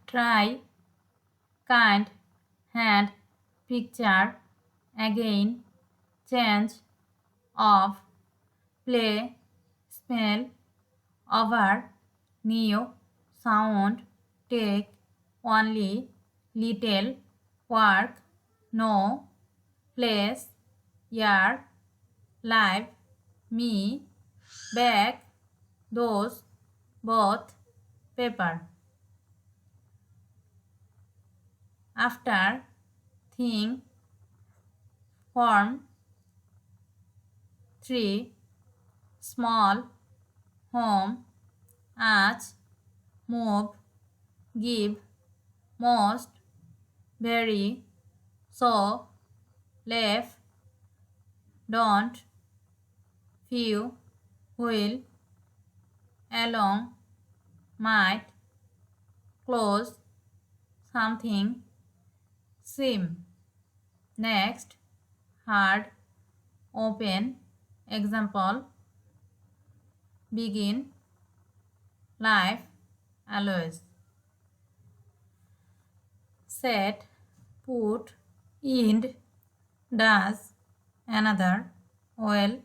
try, kind, hand, picture, again, change, of, play, smell, over, new, sound, take, only, little, work, no, place, year, live, me, back, those, both, paper. After, thing, form, 3, small, home, ask, move, give, most, very, so, left, don't, few, will, along, might, close, something, seem. Next, hard, open, example, begin, life, always. Set, put, end, does, another, well,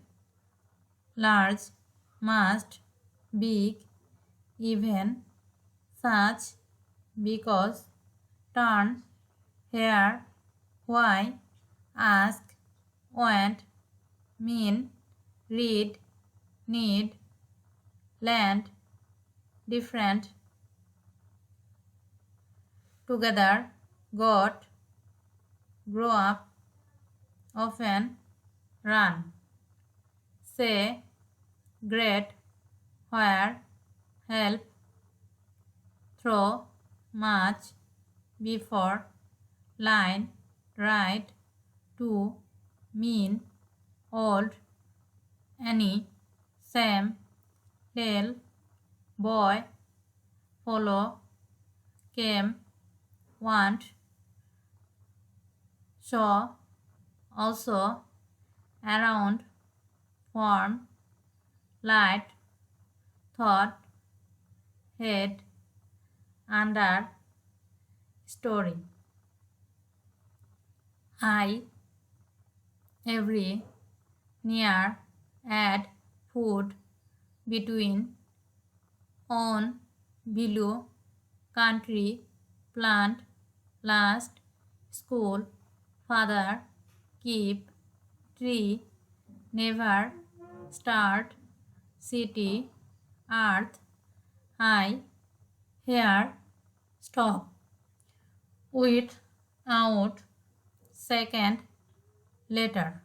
large, must, big, even, such, because, turn, here, why, ask, want, mean, read, need, land, different, together, got, grow up, often, run, say, great, where, help, throw, much, before, line, right, to, mean, old, any, same, tell, boy, follow, came, want, saw, also, around, form, light, thought, head, under, story. I, every, near, at, food, between, on, below, country, plant, last, school, father, keep, tree, never, start, city, earth, high, here, stop, with, out, second, later.